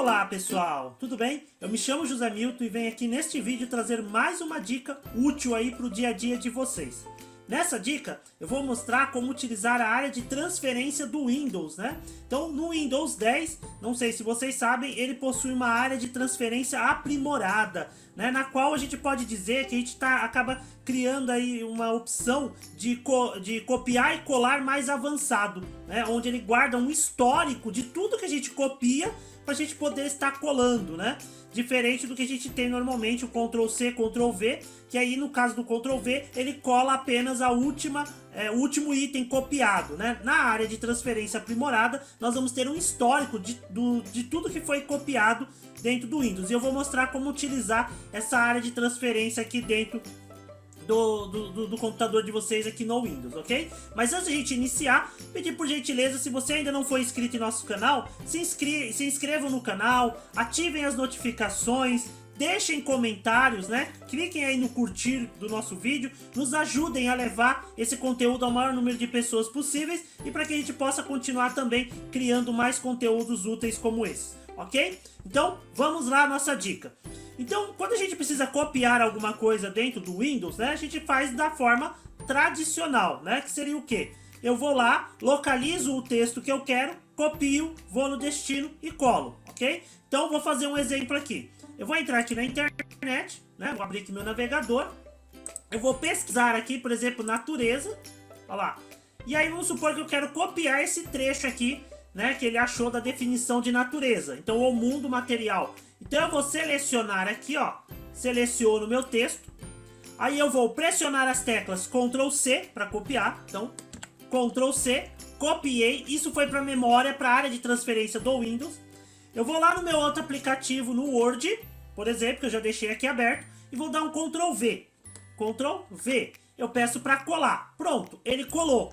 Olá pessoal, tudo bem? Eu me chamo José Milton e venho aqui neste vídeo trazer mais uma dica útil aí para o dia a dia de vocês. Nessa dica eu vou mostrar como utilizar a área de transferência do Windows, né? Então no Windows 10, não sei se vocês sabem, ele possui uma área de transferência aprimorada, né? Na qual a gente pode dizer que a gente acaba criando aí uma opção de copiar e colar mais avançado, né? Onde ele guarda um histórico de tudo que a gente copia para a gente poder estar colando, né? Diferente do que a gente tem normalmente, o Ctrl C, Ctrl V, que aí no caso do Ctrl V, ele cola apenas o último item copiado, né? Na área de transferência aprimorada, nós vamos ter um histórico de tudo que foi copiado dentro do Windows. E eu vou mostrar como utilizar essa área de transferência aqui dentro do computador de vocês aqui no Windows, ok? Mas antes de a gente iniciar, pedir por gentileza, se você ainda não for inscrito em nosso canal, se inscrevam no canal, ativem as notificações, deixem comentários, né? Cliquem aí no curtir do nosso vídeo, nos ajudem a levar esse conteúdo ao maior número de pessoas possíveis e para que a gente possa continuar também criando mais conteúdos úteis como esse, ok? Então, vamos lá à nossa dica. Então, quando a gente precisa copiar alguma coisa dentro do Windows, né, a gente faz da forma tradicional, né, que seria o quê? Eu vou lá, localizo o texto que eu quero, copio, vou no destino e colo, ok? Então, vou fazer um exemplo aqui. Eu vou entrar aqui na internet, né, vou abrir aqui meu navegador, eu vou pesquisar aqui, por exemplo, natureza, olha lá. E aí, vamos supor que eu quero copiar esse trecho aqui, né, que ele achou da definição de natureza, então o mundo material. Então eu vou selecionar aqui, ó, seleciono meu texto, aí eu vou pressionar as teclas Ctrl C para copiar, então Ctrl C, copiei, isso foi para a memória, para a área de transferência do Windows. Eu vou lá no meu outro aplicativo, no Word, por exemplo, que eu já deixei aqui aberto, e vou dar um Ctrl V, Ctrl V, eu peço para colar, pronto, ele colou.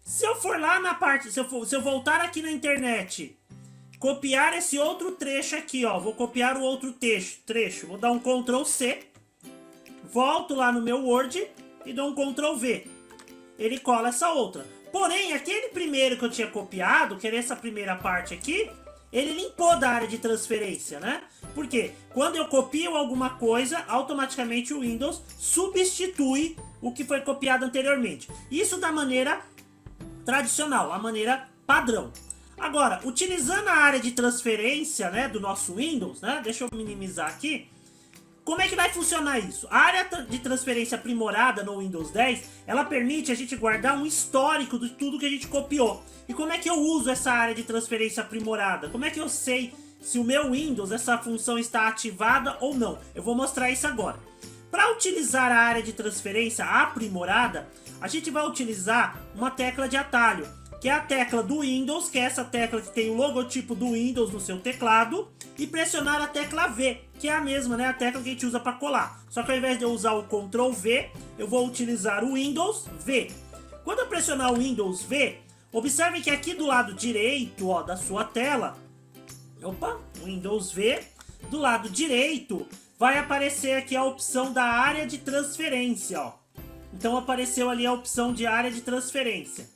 Se eu for lá na parte, se eu voltar aqui na internet, copiar esse outro trecho aqui, ó, vou copiar o outro trecho, vou dar um Ctrl C, volto lá no meu Word e dou um Ctrl V, ele cola essa outra. Porém, aquele primeiro que eu tinha copiado, que era essa primeira parte aqui, ele limpou da área de transferência, né? Porque quando eu copio alguma coisa, automaticamente o Windows substitui o que foi copiado anteriormente. Isso da maneira tradicional, a maneira padrão. Agora, utilizando a área de transferência, né, do nosso Windows, né, deixa eu minimizar aqui, como é que vai funcionar isso? A área de transferência aprimorada no Windows 10, ela permite a gente guardar um histórico de tudo que a gente copiou. E como é que eu uso essa área de transferência aprimorada? Como é que eu sei se o meu Windows, essa função está ativada ou não? Eu vou mostrar isso agora. Para utilizar a área de transferência aprimorada, a gente vai utilizar uma tecla de atalho, que é a tecla do Windows, que é essa tecla que tem o logotipo do Windows no seu teclado, e pressionar a tecla V, que é a mesma, né, a tecla que a gente usa para colar. Só que ao invés de eu usar o Ctrl V, eu vou utilizar o Windows V. Quando eu pressionar o Windows V, observe que aqui do lado direito, ó, da sua tela, opa, Windows V, do lado direito, vai aparecer aqui a opção da área de transferência, ó. Então apareceu ali a opção de área de transferência.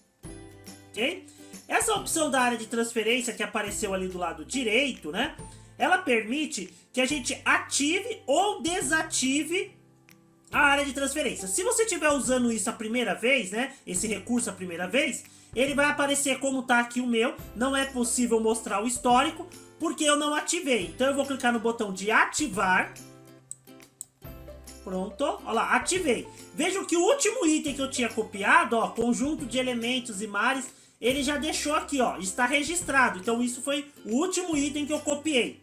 Ok? Essa opção da área de transferência que apareceu ali do lado direito, né? Ela permite que a gente ative ou desative a área de transferência. Se você estiver usando isso a primeira vez, né? Esse recurso a primeira vez, ele vai aparecer como tá aqui o meu. Não é possível mostrar o histórico porque eu não ativei. Então eu vou clicar no botão de ativar. Pronto, olha lá, ativei. Vejam que o último item que eu tinha copiado, ó, conjunto de elementos e mares, ele já deixou aqui, ó, está registrado. Então isso foi o último item que eu copiei.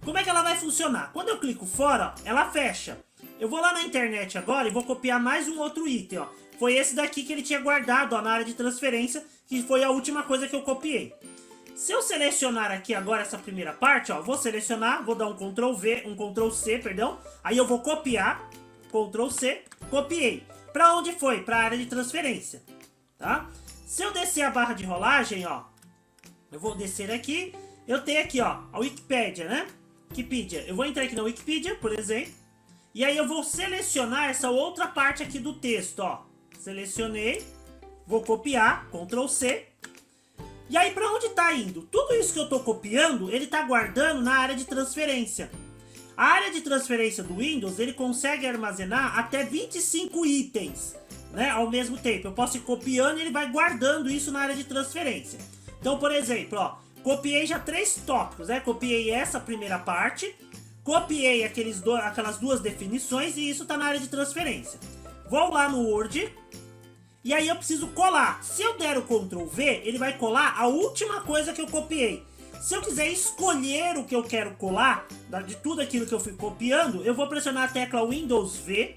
Como é que ela vai funcionar? Quando eu clico fora, ó, ela fecha. Eu vou lá na internet agora e vou copiar mais um outro item, ó. Foi esse daqui que ele tinha guardado, ó, na área de transferência, que foi a última coisa que eu copiei. Se eu selecionar aqui agora essa primeira parte, ó, vou selecionar, vou dar um Ctrl V, um Ctrl C, perdão. Aí eu vou copiar, Ctrl C, copiei. Para onde foi? Para a área de transferência, tá? Se eu descer a barra de rolagem, ó, eu vou descer aqui, eu tenho aqui, ó, a Wikipédia, né? Wikipedia. Eu vou entrar aqui na Wikipedia, por exemplo, e aí eu vou selecionar essa outra parte aqui do texto, ó. Selecionei, vou copiar, Ctrl C. E aí para onde está indo? Tudo isso que eu estou copiando, ele está guardando na área de transferência. A área de transferência do Windows, ele consegue armazenar até 25 itens, né, ao mesmo tempo. Eu posso ir copiando e ele vai guardando isso na área de transferência. Então, por exemplo, ó, copiei já 3 tópicos, né? Copiei essa primeira parte, copiei aquelas duas definições e isso está na área de transferência. Vou lá no Word e aí eu preciso colar. Se eu der o Ctrl V, ele vai colar a última coisa que eu copiei. Se eu quiser escolher o que eu quero colar, de tudo aquilo que eu fui copiando, eu vou pressionar a tecla Windows V.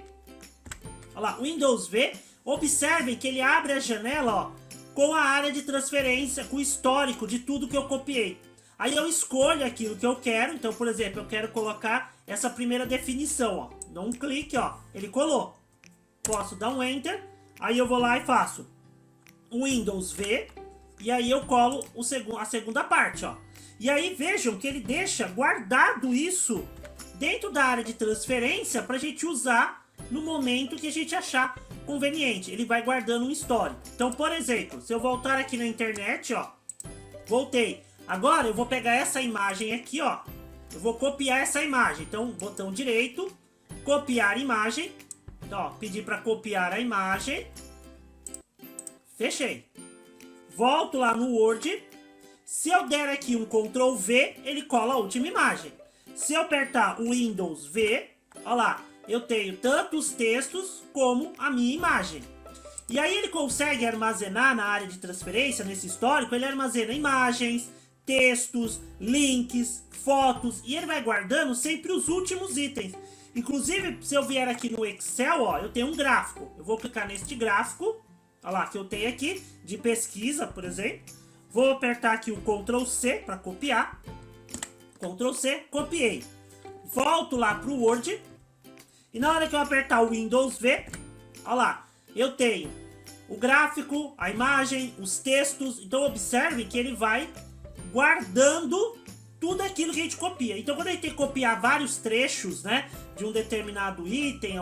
Olha lá, Windows V. Observem que ele abre a janela, ó, com a área de transferência, com o histórico de tudo que eu copiei. Aí eu escolho aquilo que eu quero. Então, por exemplo, eu quero colocar essa primeira definição, ó. Dou um clique, ó, ele colou. Posso dar um Enter. Aí eu vou lá e faço Windows V. E aí eu colo a segunda parte, ó. E aí vejam que ele deixa guardado isso dentro da área de transferência para a gente usar no momento que a gente achar conveniente. Ele vai guardando um histórico. Então, por exemplo, se eu voltar aqui na internet, ó, voltei. Agora eu vou pegar essa imagem aqui, ó. Eu vou copiar essa imagem. Então, botão direito, copiar imagem. Então, ó, pedir para copiar a imagem. Fechei. Volto lá no Word. Se eu der aqui um Ctrl V, ele cola a última imagem. Se eu apertar o Windows V, olha lá, eu tenho tanto os textos como a minha imagem. E aí ele consegue armazenar na área de transferência, nesse histórico, ele armazena imagens, textos, links, fotos, e ele vai guardando sempre os últimos itens. Inclusive, se eu vier aqui no Excel, ó, eu tenho um gráfico. Eu vou clicar neste gráfico, olha lá, que eu tenho aqui, de pesquisa, por exemplo. Vou apertar aqui o Ctrl C para copiar. Ctrl C, copiei. Volto lá para o Word. E na hora que eu apertar o Windows V, olha lá, eu tenho o gráfico, a imagem, os textos. Então observe que ele vai guardando tudo aquilo que a gente copia. Então quando a gente tem que copiar vários trechos, né, de um determinado item,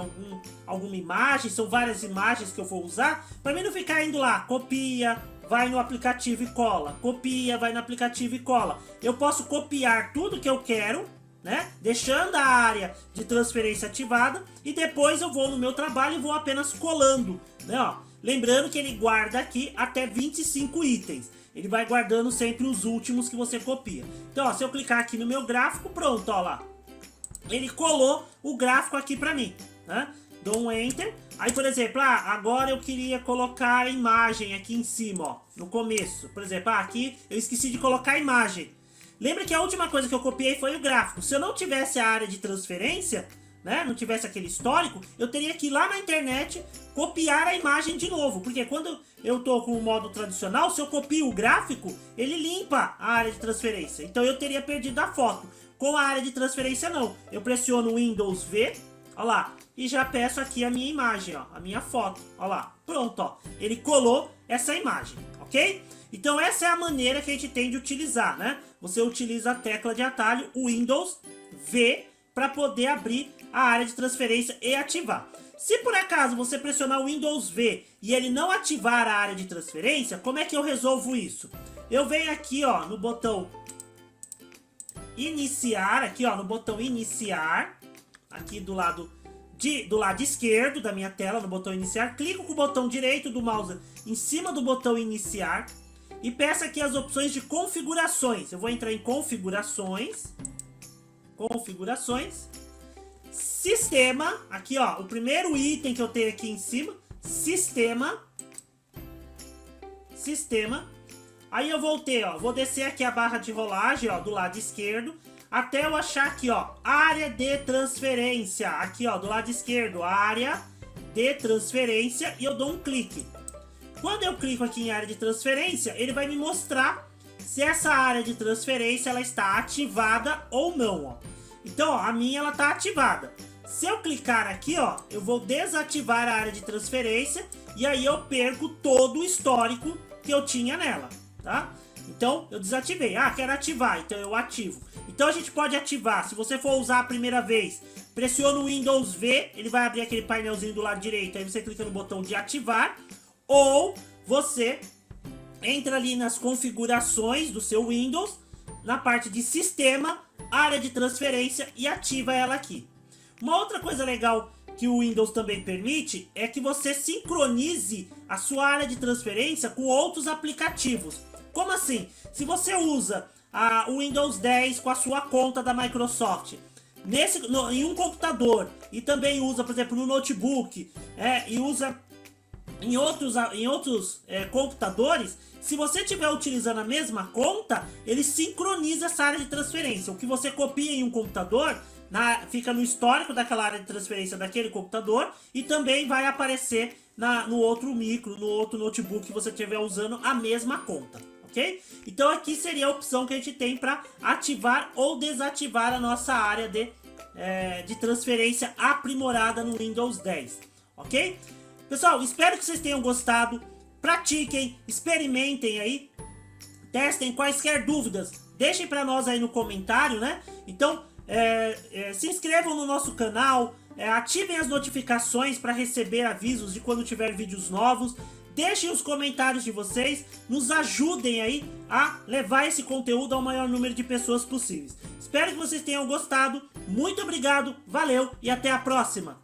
alguma imagem, são várias imagens que eu vou usar, para mim não ficar indo lá, copia, vai no aplicativo e cola, copia, vai no aplicativo e cola. Eu posso copiar tudo que eu quero, né, deixando a área de transferência ativada, e depois eu vou no meu trabalho e vou apenas colando, né, ó. Lembrando que ele guarda aqui até 25 itens. Ele vai guardando sempre os últimos que você copia. Então, ó, se eu clicar aqui no meu gráfico, pronto, ó lá. Ele colou o gráfico aqui pra mim, né? Dou um Enter. Aí, por exemplo, agora eu queria colocar a imagem aqui em cima, ó, no começo. Por exemplo, aqui eu esqueci de colocar a imagem. Lembra que a última coisa que eu copiei foi o gráfico. Se eu não tivesse a área de transferência, né, não tivesse aquele histórico, eu teria que ir lá na internet copiar a imagem de novo. Porque quando eu tô com o modo tradicional, se eu copio o gráfico, ele limpa a área de transferência. Então eu teria perdido a foto. Com a área de transferência não. Eu pressiono o Windows V, ó lá, e já peço aqui a minha imagem, ó, a minha foto, ó lá. Pronto, ó, ele colou essa imagem, ok? Então essa é a maneira que a gente tem de utilizar, né? Você utiliza a tecla de atalho Windows V para poder abrir a área de transferência e ativar. Se por acaso você pressionar o Windows V e ele não ativar a área de transferência, como é que eu resolvo isso? Eu venho aqui, ó, no botão iniciar, aqui, ó, no botão iniciar, aqui do lado esquerdo da minha tela, no botão iniciar, clico com o botão direito do mouse em cima do botão iniciar e peço aqui as opções de configurações. Eu vou entrar em configurações, sistema, aqui, ó, o primeiro item que eu tenho aqui em cima, sistema. Aí eu voltei, ó, vou descer aqui a barra de rolagem, ó, do lado esquerdo, até eu achar aqui, ó, área de transferência, aqui, ó, do lado esquerdo, área de transferência, e eu dou um clique. Quando eu clico aqui em área de transferência, ele vai me mostrar se essa área de transferência ela está ativada ou não, ó. Então, ó, a minha ela está ativada. Se eu clicar aqui, ó, eu vou desativar a área de transferência e aí eu perco todo o histórico que eu tinha nela, tá? Então, eu desativei. Quero ativar, então eu ativo. Então, a gente pode ativar. Se você for usar a primeira vez, pressiona o Windows V, ele vai abrir aquele painelzinho do lado direito, aí você clica no botão de ativar, ou você entra ali nas configurações do seu Windows, na parte de sistema, área de transferência e ativa ela aqui. Uma outra coisa legal que o Windows também permite é que você sincronize a sua área de transferência com outros aplicativos. Como assim? Se você usa o Windows 10 com a sua conta da Microsoft em um computador e também usa, por exemplo, no notebook, e usa em outros computadores, se você estiver utilizando a mesma conta, ele sincroniza essa área de transferência. O que você copia em um computador fica no histórico daquela área de transferência daquele computador e também vai aparecer no outro micro, no outro notebook que você estiver usando a mesma conta, ok? Então aqui seria a opção que a gente tem para ativar ou desativar a nossa área de transferência aprimorada no Windows 10, ok? Pessoal, espero que vocês tenham gostado. Pratiquem, experimentem aí, testem. Quaisquer dúvidas, deixem para nós aí no comentário, né? Então, se inscrevam no nosso canal, ativem as notificações para receber avisos de quando tiver vídeos novos. Deixem os comentários de vocês, nos ajudem aí a levar esse conteúdo ao maior número de pessoas possíveis. Espero que vocês tenham gostado. Muito obrigado, valeu e até a próxima!